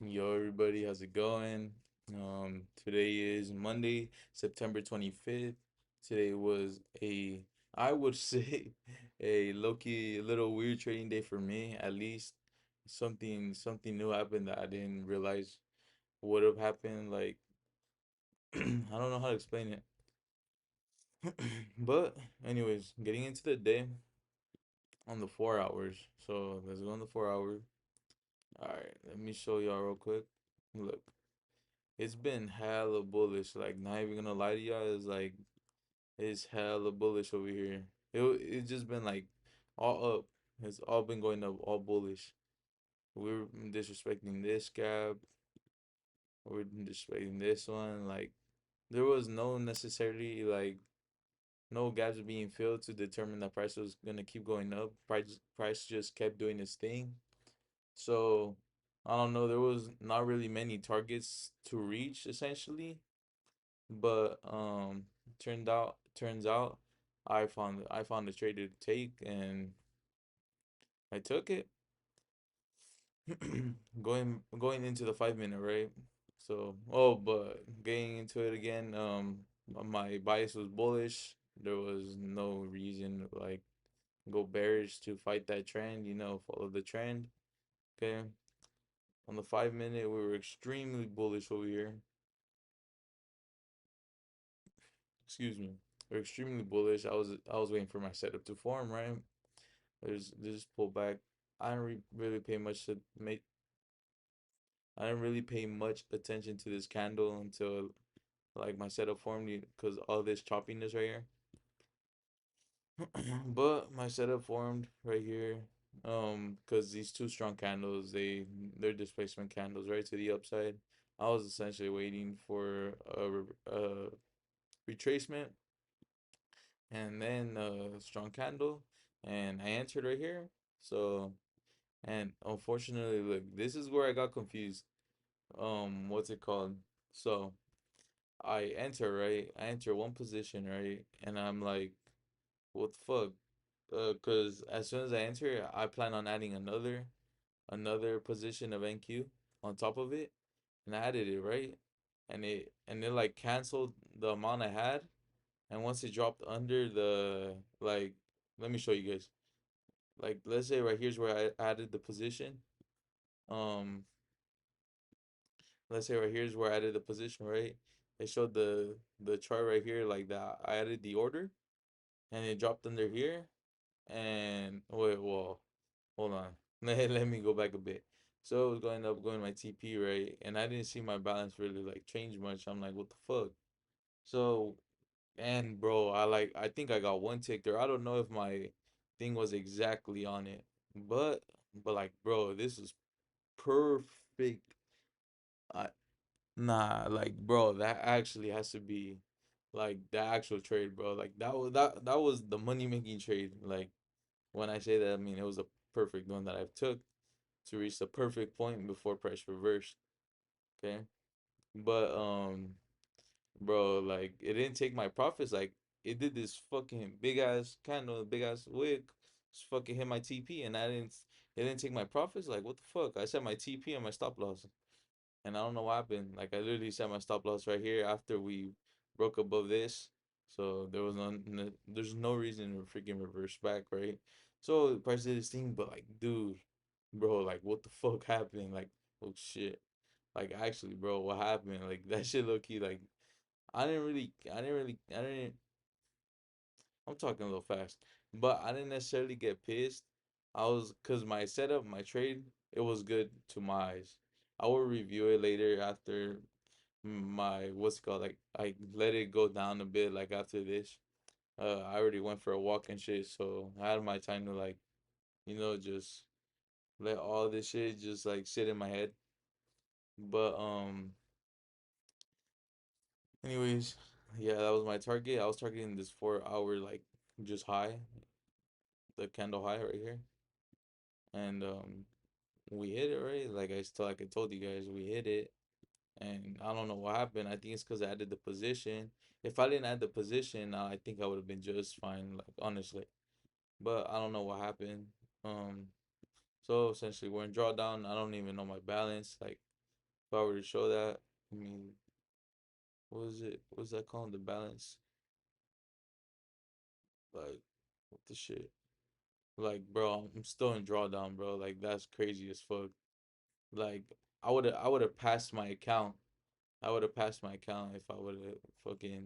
Yo, everybody, how's it going? Today is Monday, September 25th. Today was I would say, a low-key, a little weird trading day for me. At least something new happened that I didn't realize would have happened. Like, I don't know how to explain it. But, anyways, getting into the day on the 4 hours. So, let's go on the 4 hour. All right, let me show y'all real quick. Look. It's been hella bullish. Like, not even gonna lie to y'all, it's hella bullish over here. It's just been like all up. It's all been going up, all bullish. We're disrespecting this gap. We're disrespecting this one. Like, there was no necessarily like no gaps being filled to determine the price was gonna keep going up. Price just kept doing its thing. So I don't know. There was not really many targets to reach essentially. But turns out I found a trade to take and I took it. Going into the 5 minute, right? So but getting into it again, my bias was bullish. There was no reason to, like, go bearish to fight that trend, follow the trend. Okay. On the 5 minute we were extremely bullish over here. Excuse me. We're extremely bullish. I was waiting for my setup to form, right? There's pullback. I didn't really pay much to make. I didn't really pay much attention to this candle until like my setup formed because all this choppiness right here. But my setup formed right here. Because these two strong candles, they're displacement candles right to the upside. I was essentially waiting for a retracement and then a strong candle, and I entered right here. So, and unfortunately, look, this is where I got confused. What's it called? So I enter, right? I enter one position, right? And I'm like, what the fuck? Cause as soon as I enter, I plan on adding another position of NQ on top of it, and I added it, right? And it like canceled the amount I had, and once it dropped under the, like, let me show you guys. Like, let's say right here's where I added the position. Um, let's say right here's where I added the position, right? It showed the chart right here, like that. I added the order, and it dropped under here. And wait, well, hold on. Let me go back a bit. So it was going up, going my TP, right? And I didn't see my balance really like change much. I'm like, what the fuck? So, and bro, I think I got one tick there. I don't know if my thing was exactly on it, but like, bro, this is perfect. I Nah, like, bro, that actually has to be like the actual trade, bro. Like, that was the money making trade. Like, when I say that, I mean it was a perfect one that I took to reach the perfect point before price reversed. Okay. But bro, like, it didn't take my profits. Like, it did this fucking big ass candle, big ass wick, just fucking hit my TP, and it didn't take my profits. Like, what the fuck? I set my TP and my stop loss, and I don't know what happened. Like, I literally set my stop loss right here after we broke above this, so there's no reason to freaking reverse back, right? So the price did this thing, but like, dude, bro, like, what the fuck happened? Like, oh shit, like, actually, bro, what happened? Like, that shit low key, like, I didn't. I'm talking a little fast, but I didn't necessarily get pissed. Cause my setup, my trade, it was good to my eyes. I will review it later after my what's it called, like, I let it go down a bit, like, after this. I already went for a walk and shit, so I had my time to, like, just let all this shit just like sit in my head. But anyways, yeah, that was my target. I was targeting this 4 hour, like, just high, the candle high right here, and we hit it, right. Like I told you guys, we hit it, and I don't know what happened. I think it's because I added the position. If I didn't add the position, I think I would have been just fine, like, honestly. But I don't know what happened. Um, so essentially we're in drawdown. I don't even know my balance. Like, If I were to show that, I mean, what was it? What's that called? The balance? Like, what the shit? Like, bro, I'm still in drawdown, bro. Like, that's crazy as fuck. Like, I would have passed my account. I would have passed my account if I would have fucking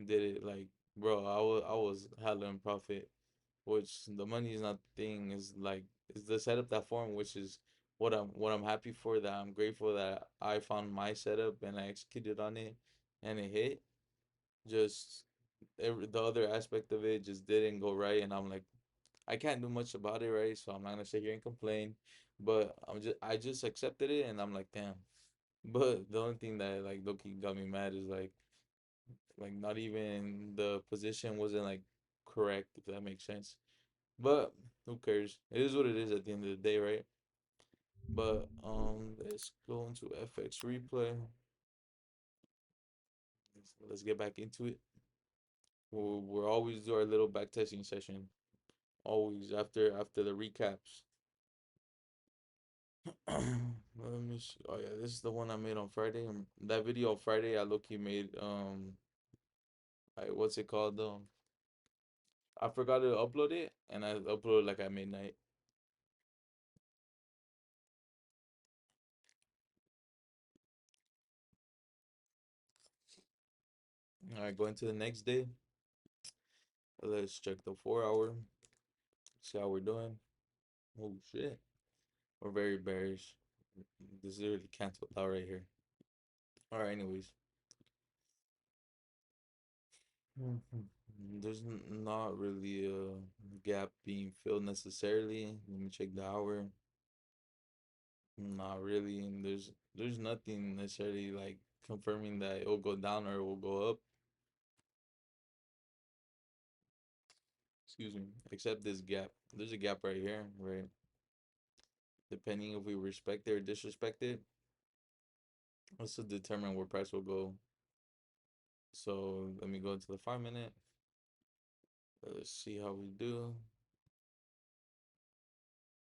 did it. Like, bro, I was hella in profit, which the money is not the thing. Is like, is the setup that form, which is what I'm happy for. That I'm grateful that I found my setup and I executed on it, and it hit. Just the other aspect of it just didn't go right, and I'm like, I can't do much about it, right? So I'm not gonna sit here and complain, but I just accepted it, and I'm like, damn. But the only thing that like Loki got me mad is like not even the position wasn't like correct, if that makes sense. But who cares? It is what it is at the end of the day, right? But let's go into FX replay. Let's get back into it. We'll always do our little back testing session. Always after the recaps. Let me see. Oh yeah, this is the one I made on Friday. That video on Friday, I low key made what's it called? I forgot to upload it, and I uploaded like at midnight. All right, going to the next day. Let's check the 4 hour. See how we're doing. Oh shit, we're very bearish. This is really canceled out right here. All right, anyways. There's not really a gap being filled necessarily. Let me check the hour. Not really, and there's nothing necessarily like confirming that it will go down or it will go up. Excuse me. Except this gap. There's a gap right here, right? Depending if we respect it or disrespect it, this will determine where price will go. So let me go into the 5 minute. Let's see how we do.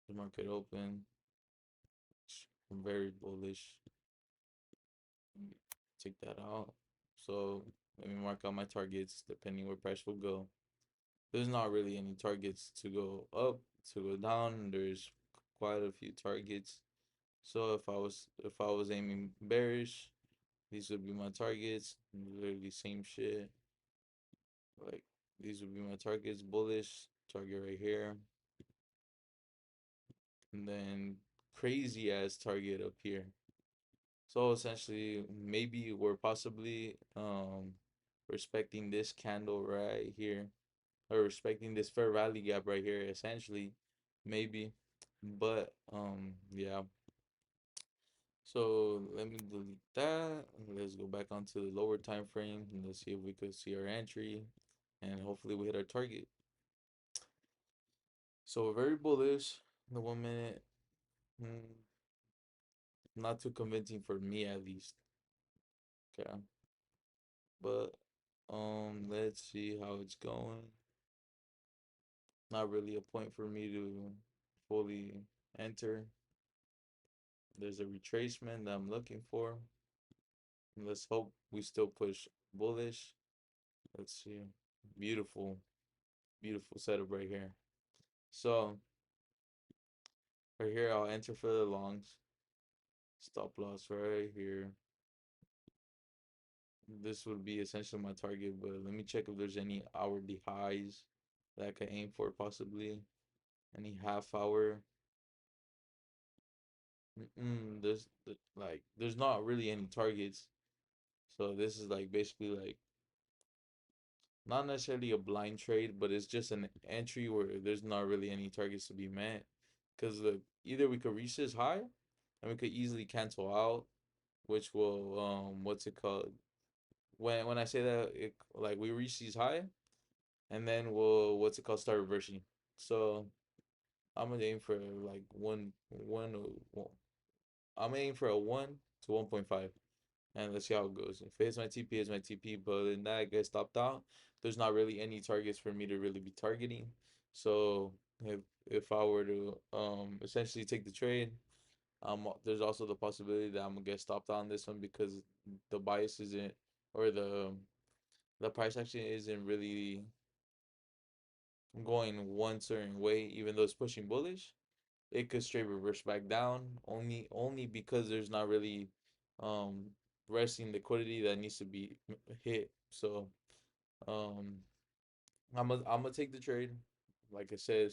The market open. Very bullish. Take that out. So let me mark out my targets depending where price will go. There's not really any targets to go up, to go down. There's quite a few targets. So if I was aiming bearish, these would be my targets. Literally same shit. Like these would be my targets. Bullish target right here, and then crazy ass target up here. So essentially, maybe we're possibly respecting this candle right here, or respecting this fair value gap right here. Essentially, maybe, but yeah. So let me delete that. Let's go back onto the lower time frame and let's see if we could see our entry, and hopefully we hit our target. So we're very bullish. The 1 minute, hmm, not too convincing for me at least. Okay, but let's see how it's going. Not really a point for me to fully enter. There's a retracement that I'm looking for. Let's hope we still push bullish. Let's see. Beautiful, beautiful setup right here. So right here, I'll enter for the longs. Stop loss right here. This would be essentially my target, but let me check if there's any hourly highs that I could aim for possibly. Any half hour. There's not really any targets. So this is like basically like not necessarily a blind trade, but it's just an entry where there's not really any targets to be met. Because either we could reach this high and we could easily cancel out, which will what's it called? When I say that, it like we reach these high and then we'll what's it called, start reversing. So I'm gonna aim for like I'm aiming for a 1 to 1.5. And let's see how it goes. If it hits my TP, it's my TP. But in that, I get stopped out. There's not really any targets for me to really be targeting. So if I were to essentially take the trade, There's also the possibility that I'm gonna get stopped on this one because the bias isn't, or the price action isn't really going one certain way, even though it's pushing bullish. It could straight reverse back down only because there's not really um resting liquidity that needs to be hit. So um I'm gonna take the trade. Like I said,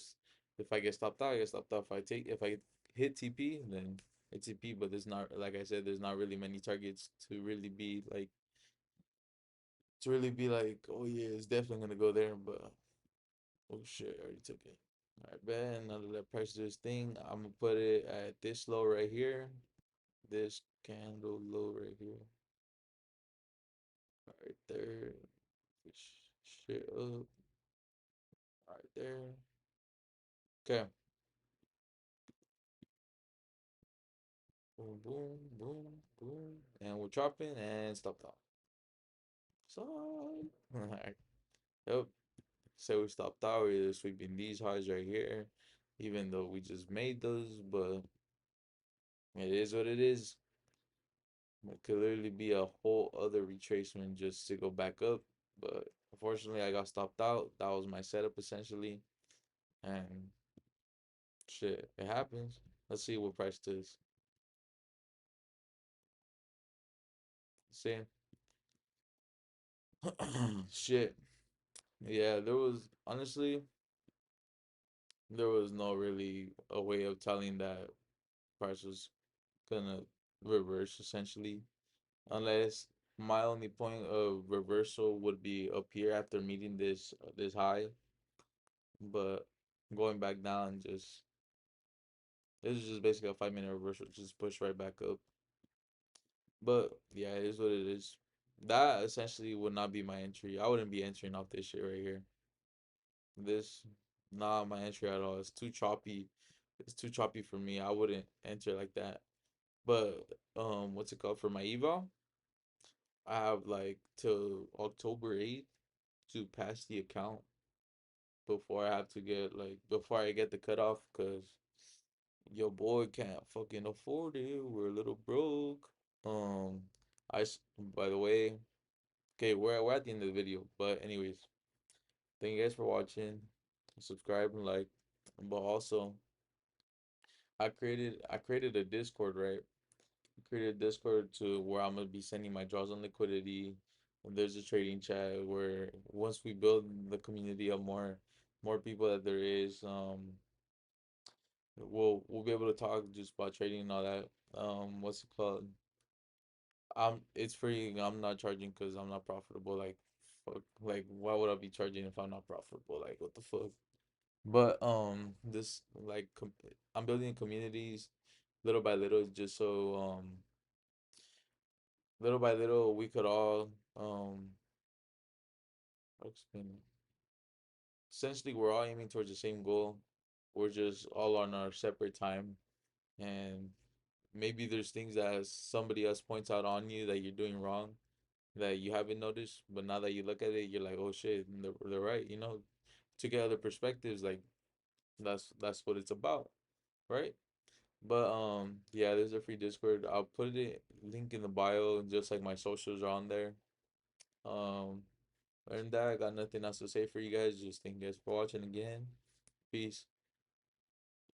if I get stopped out, I get stopped out. If I hit TP, then it's TP. But there's not, like I said, there's not really many targets to really be like, oh yeah, it's definitely gonna go there. But oh shit, I already took it. All right, bet. Now that I price this thing, I'm gonna put it at this low right here. This candle low right here. Right there. Push shit up. Right there. Okay. Boom, boom, boom, boom. And we're dropping and stopped off. So, alright. Yep. So we stopped out. We're sweeping these highs right here. Even though we just made those, but it is what it is. It could literally be a whole other retracement just to go back up. But unfortunately, I got stopped out. That was my setup essentially. And shit, it happens. Let's see what price it is. See? Shit. Yeah, there was no really a way of telling that price was gonna reverse essentially. Unless my only point of reversal would be up here after meeting this high, but going back down just this is just basically a 5 minute reversal, just push right back up. But yeah, it is what it is. That essentially would not be my entry. I wouldn't be entering off this shit right here. This not my entry at all. It's too choppy. It's too choppy for me. I wouldn't enter like that. But what's it called for my eval? I have like till October 8th to pass the account before I have to get like before I get the cutoff because your boy can't fucking afford it. We're a little broke. Um, by the way, okay, we're at the end of the video, but anyways, thank you guys for watching. Subscribe and like, but also I created a Discord, right? I created a Discord to where I'm gonna be sending my draws on liquidity. And there's a trading chat where once we build the community of more people that there is, we'll be able to talk just about trading and all that. What's it called? It's free. I'm not charging because I'm not profitable. Like, fuck. Like, why would I be charging if I'm not profitable? Like, what the fuck? But this I'm building communities little by little, just so little by little we could all how to explain it? Essentially we're all aiming towards the same goal. We're just all on our separate time, and maybe there's things that somebody else points out on you that you're doing wrong that you haven't noticed, but now that you look at it, you're like, oh shit, they're right. To get other perspectives, like that's what it's about, right? But yeah, there's a free Discord. I'll put it link in the bio, just like my socials are on there. Um, other than that, I got nothing else to say for you guys. Just thank you guys for watching again. Peace.